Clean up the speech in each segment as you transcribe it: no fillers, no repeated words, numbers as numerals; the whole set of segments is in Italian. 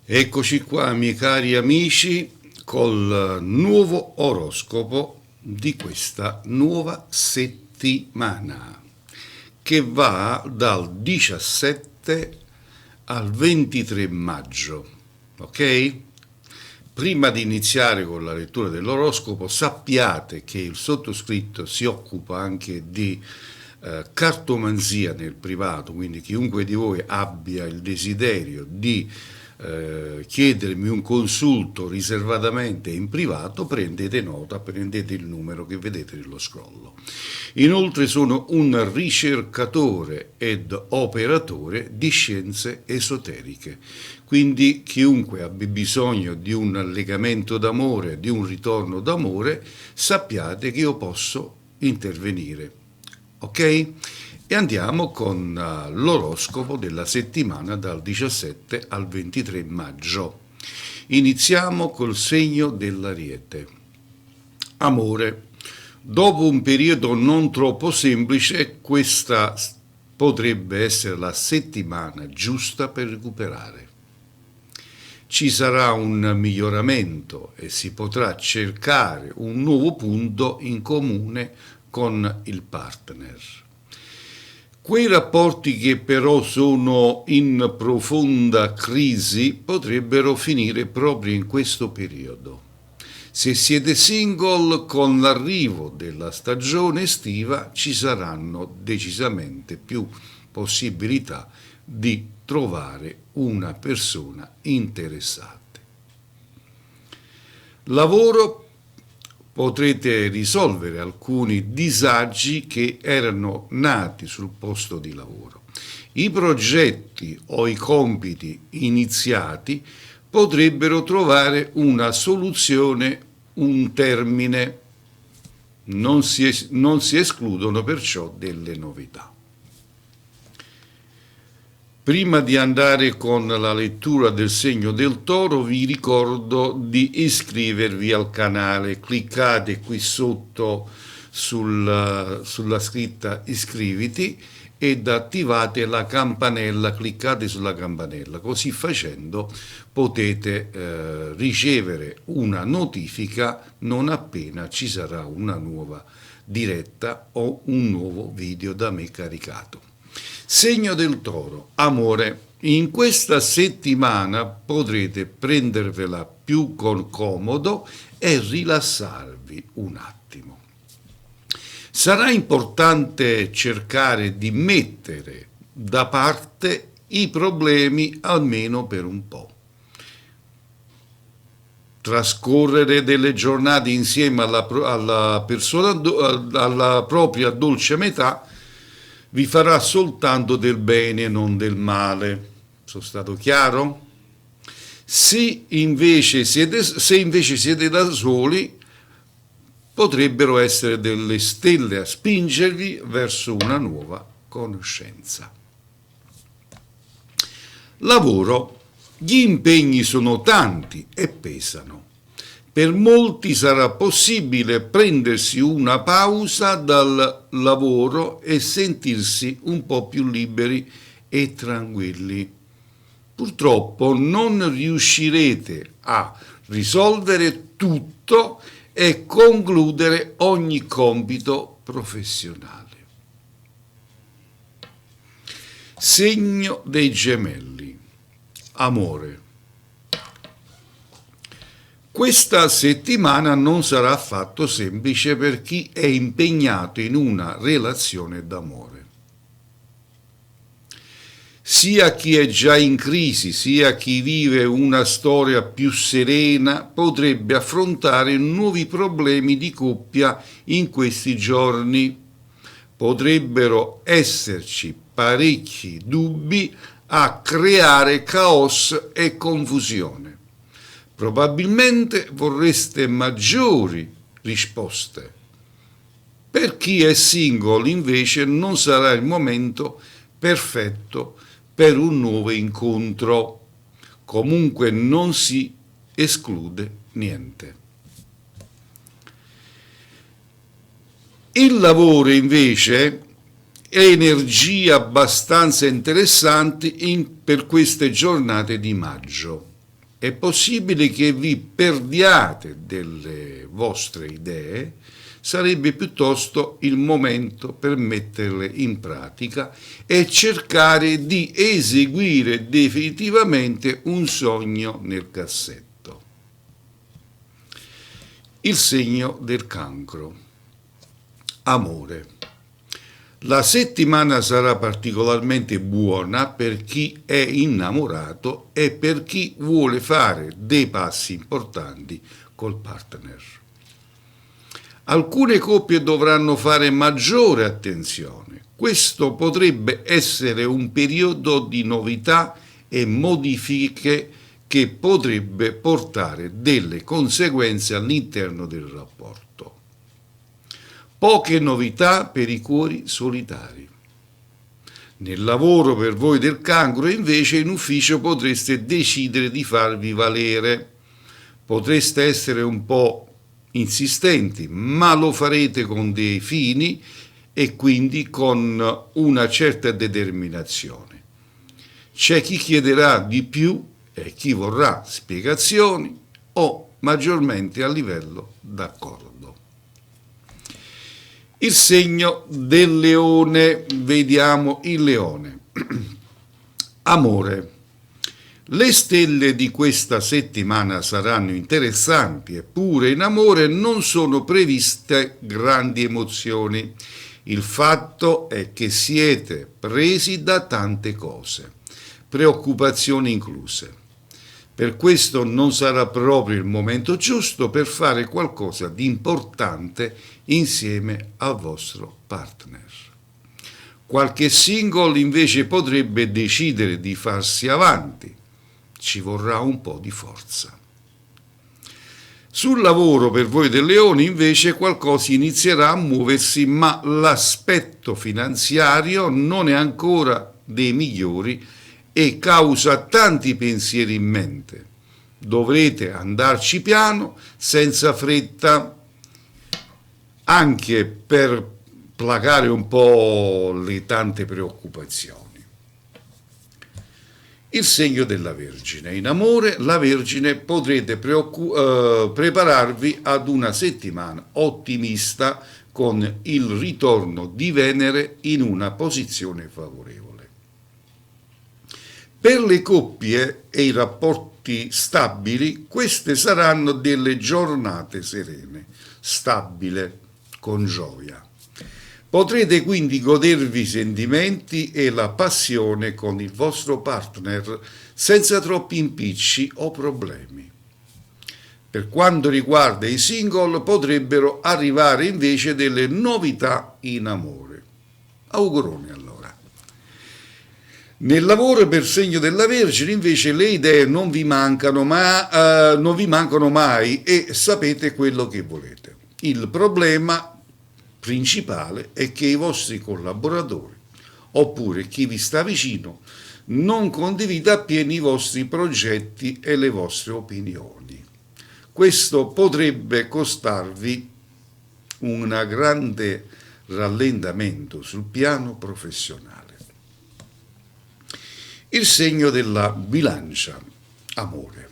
Eccoci qua, miei cari amici, col nuovo oroscopo di questa nuova settimana che va dal 17 al 23 maggio, ok? Prima di iniziare con la lettura dell'oroscopo, sappiate che il sottoscritto si occupa anche di cartomanzia nel privato, quindi chiunque di voi abbia il desiderio di chiedermi un consulto riservatamente in privato, prendete nota, prendete il numero che vedete nello scrollo. Inoltre sono un ricercatore ed operatore di scienze esoteriche, quindi chiunque abbia bisogno di un legamento d'amore, di un ritorno d'amore, sappiate che io posso intervenire. Ok? E andiamo con l'oroscopo della settimana dal 17 al 23 maggio. Iniziamo col segno dell'Ariete. Amore. Dopo un periodo non troppo semplice, questa potrebbe essere la settimana giusta per recuperare. Ci sarà un miglioramento e si potrà cercare un nuovo punto in comune con il partner. Quei rapporti che però sono in profonda crisi potrebbero finire proprio in questo periodo. Se siete single, con l'arrivo della stagione estiva ci saranno decisamente più possibilità di trovare una persona interessante. Lavoro. Potrete risolvere alcuni disagi che erano nati sul posto di lavoro. I progetti o i compiti iniziati potrebbero trovare una soluzione, un termine. Non si escludono perciò delle novità. Prima di andare con la lettura del segno del Toro, vi ricordo di iscrivervi al canale. Cliccate qui sotto sulla scritta iscriviti ed attivate la campanella, cliccate sulla campanella. Così facendo potete ricevere una notifica non appena ci sarà una nuova diretta o un nuovo video da me caricato. Segno del Toro, amore. In questa settimana potrete prendervela più con comodo e rilassarvi un attimo. Sarà importante cercare di mettere da parte i problemi almeno per un po'. Trascorrere delle giornate insieme alla persona, alla propria dolce metà, vi farà soltanto del bene, non del male. Sono stato chiaro? Se invece siete da soli, potrebbero essere delle stelle a spingervi verso una nuova conoscenza. Lavoro. Gli impegni sono tanti e pesano. Per molti sarà possibile prendersi una pausa dal lavoro e sentirsi un po' più liberi e tranquilli. Purtroppo non riuscirete a risolvere tutto e concludere ogni compito professionale. Segno dei Gemelli. Amore. Questa settimana non sarà affatto semplice per chi è impegnato in una relazione d'amore. Sia chi è già in crisi, sia chi vive una storia più serena potrebbe affrontare nuovi problemi di coppia in questi giorni. Potrebbero esserci parecchi dubbi a creare caos e confusione. Probabilmente vorreste maggiori risposte. Per chi è single, invece, non sarà il momento perfetto per un nuovo incontro. Comunque non si esclude niente. Il lavoro, invece, è energia abbastanza interessante per queste giornate di maggio. È possibile che vi perdiate delle vostre idee, sarebbe piuttosto il momento per metterle in pratica e cercare di eseguire definitivamente un sogno nel cassetto. Il segno del cancro. Amore. La settimana sarà particolarmente buona per chi è innamorato e per chi vuole fare dei passi importanti col partner. Alcune coppie dovranno fare maggiore attenzione. Questo potrebbe essere un periodo di novità e modifiche che potrebbe portare delle conseguenze all'interno del rapporto. Poche novità per i cuori solitari. Nel lavoro per voi del cancro, invece, in ufficio potreste decidere di farvi valere. Potreste essere un po' insistenti, ma lo farete con dei fini e quindi con una certa determinazione. C'è chi chiederà di più e chi vorrà spiegazioni o maggiormente a livello d'accordo. Il segno del leone, vediamo il leone. Amore. Le stelle di questa settimana saranno interessanti, eppure in amore non sono previste grandi emozioni. Il fatto è che siete presi da tante cose, preoccupazioni incluse. Per questo non sarà proprio il momento giusto per fare qualcosa di importante insieme al vostro partner. Qualche single invece potrebbe decidere di farsi avanti. Ci vorrà un po' di forza. Sul lavoro per voi del leone invece qualcosa inizierà a muoversi, ma l'aspetto finanziario non è ancora dei migliori e causa tanti pensieri in mente. Dovrete andarci piano, senza fretta, anche per placare un po' le tante preoccupazioni. Il segno della Vergine. In amore, la Vergine, potrete prepararvi ad una settimana ottimista con il ritorno di Venere in una posizione favorevole. Per le coppie e i rapporti stabili, queste saranno delle giornate serene, stabile, con gioia. Potrete quindi godervi i sentimenti e la passione con il vostro partner senza troppi impicci o problemi. Per quanto riguarda i single, potrebbero arrivare invece delle novità in amore. Auguroni allora. Nel lavoro per segno della Vergine invece le idee non vi mancano mai e sapete quello che volete. Il problema principale è che i vostri collaboratori oppure chi vi sta vicino non condivida appieno i vostri progetti e le vostre opinioni. Questo potrebbe costarvi un grande rallentamento sul piano professionale. Il segno della Bilancia, amore.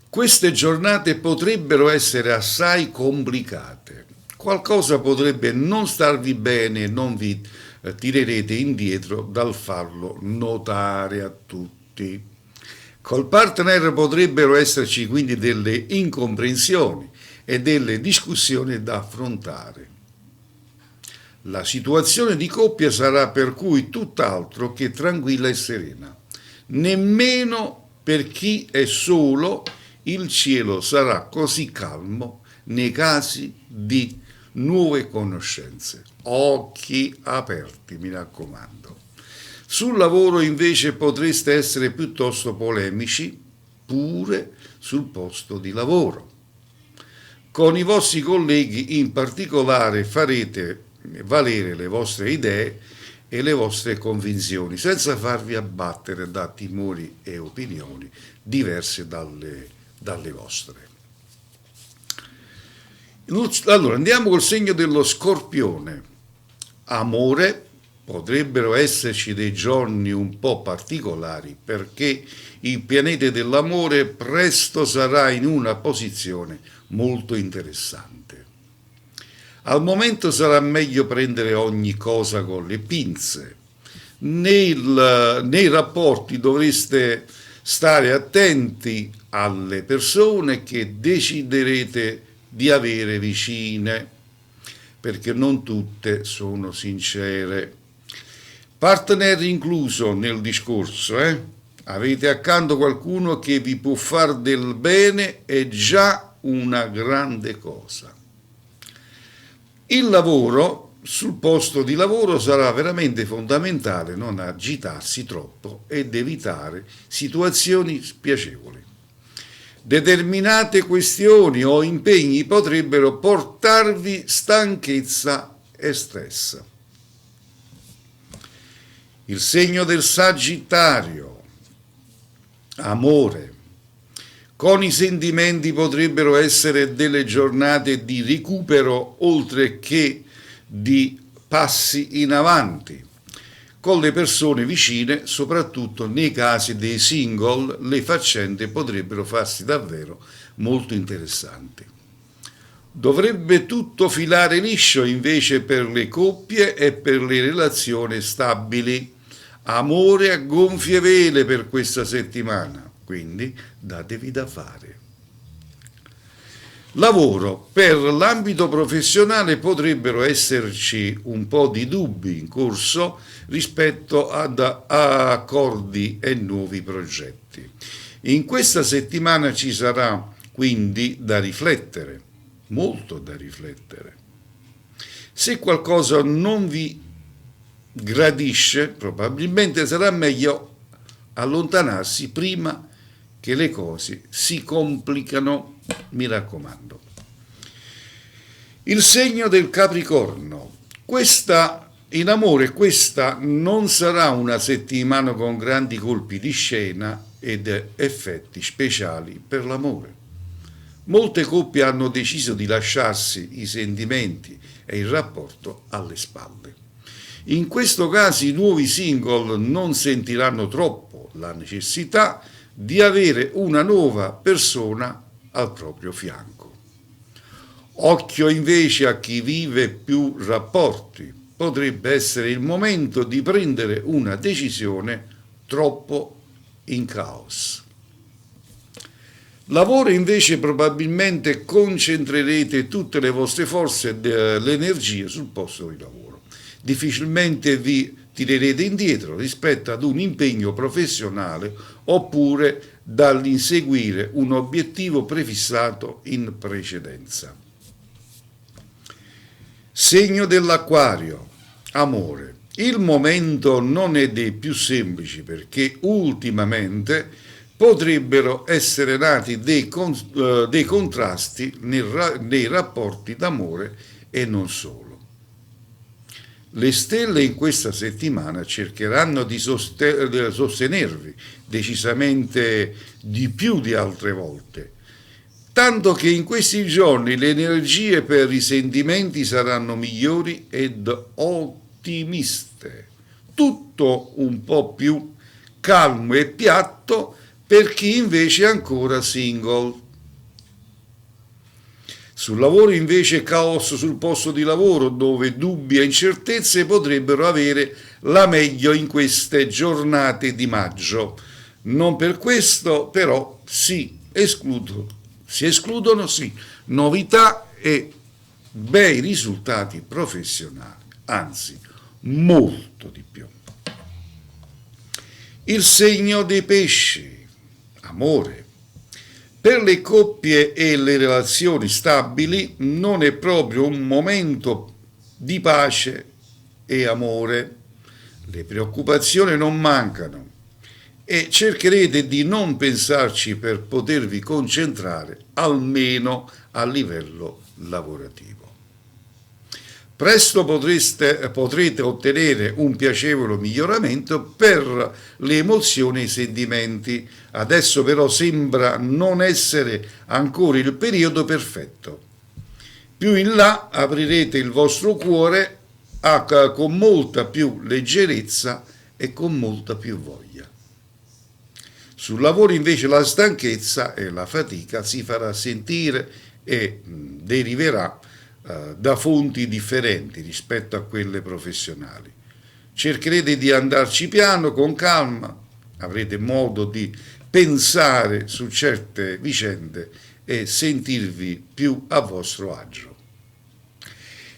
Queste giornate potrebbero essere assai complicate. Qualcosa potrebbe non starvi bene e non vi tirerete indietro dal farlo notare a tutti. Col partner potrebbero esserci quindi delle incomprensioni e delle discussioni da affrontare. La situazione di coppia sarà per cui tutt'altro che tranquilla e serena. Nemmeno per chi è solo il cielo sarà così calmo nei casi di nuove conoscenze. Occhi aperti, mi raccomando. Sul lavoro invece potreste essere piuttosto polemici pure sul posto di lavoro. Con i vostri colleghi in particolare farete valere le vostre idee e le vostre convinzioni senza farvi abbattere da timori e opinioni diverse dalle vostre. Allora andiamo col segno dello Scorpione. Amore, potrebbero esserci dei giorni un po' particolari perché il pianeta dell'amore presto sarà in una posizione molto interessante. Al momento sarà meglio prendere ogni cosa con le pinze. Nei rapporti dovreste stare attenti alle persone che deciderete di avere vicine, perché non tutte sono sincere. Partner incluso nel discorso, Avete accanto qualcuno che vi può far del bene, è già una grande cosa. Il lavoro, sul posto di lavoro sarà veramente fondamentale non agitarsi troppo ed evitare situazioni spiacevoli. Determinate questioni o impegni potrebbero portarvi stanchezza e stress. Il segno del Sagittario, amore. Con i sentimenti potrebbero essere delle giornate di recupero oltre che di passi in avanti. Con le persone vicine, soprattutto nei casi dei single, le faccende potrebbero farsi davvero molto interessanti. Dovrebbe tutto filare liscio invece per le coppie e per le relazioni stabili. Amore a gonfie vele per questa settimana, quindi datevi da fare. Lavoro. Per l'ambito professionale potrebbero esserci un po' di dubbi in corso rispetto ad accordi e nuovi progetti. In questa settimana ci sarà quindi da riflettere, molto da riflettere. Se qualcosa non vi gradisce, probabilmente sarà meglio allontanarsi prima che le cose si complicano, mi raccomando. Il segno del Capricorno. In amore questa non sarà una settimana con grandi colpi di scena ed effetti speciali per l'amore. Molte coppie hanno deciso di lasciarsi i sentimenti e il rapporto alle spalle. In questo caso i nuovi single non sentiranno troppo la necessità di avere una nuova persona al proprio fianco. Occhio invece a chi vive più rapporti. Potrebbe essere il momento di prendere una decisione troppo in caos. Lavoro invece probabilmente concentrerete tutte le vostre forze e le energie sul posto di lavoro. Difficilmente vi tirerete indietro rispetto ad un impegno professionale oppure dall'inseguire un obiettivo prefissato in precedenza. Segno dell'Acquario, amore. Il momento non è dei più semplici perché ultimamente potrebbero essere nati dei contrasti nei rapporti d'amore e non solo. Le stelle in questa settimana cercheranno di sostenervi decisamente di più di altre volte, tanto che in questi giorni le energie per i sentimenti saranno migliori ed ottimiste. Tutto un po' più calmo e piatto per chi invece è ancora single. Sul lavoro invece caos sul posto di lavoro dove dubbi e incertezze potrebbero avere la meglio in queste giornate di maggio. Non per questo però si escludono novità e bei risultati professionali, anzi molto di più. Il segno dei pesci, amore. Per le coppie e le relazioni stabili non è proprio un momento di pace e amore. Le preoccupazioni non mancano e cercherete di non pensarci per potervi concentrare almeno a livello lavorativo. Presto potrete ottenere un piacevole miglioramento per le emozioni e i sentimenti. Adesso però sembra non essere ancora il periodo perfetto. Più in là aprirete il vostro cuore con molta più leggerezza e con molta più voglia. Sul lavoro invece la stanchezza e la fatica si farà sentire e deriverà da fonti differenti rispetto a quelle professionali. Cercherete di andarci piano, con calma, avrete modo di pensare su certe vicende e sentirvi più a vostro agio.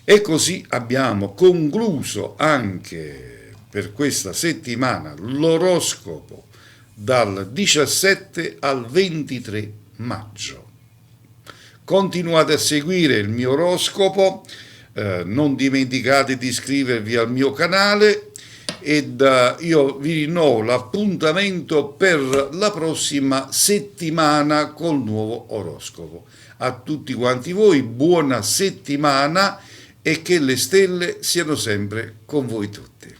E così abbiamo concluso anche per questa settimana l'oroscopo dal 17 al 23 maggio. Continuate a seguire il mio oroscopo, non dimenticate di iscrivervi al mio canale ed io vi rinnovo l'appuntamento per la prossima settimana col nuovo oroscopo. A tutti quanti voi buona settimana e che le stelle siano sempre con voi tutti.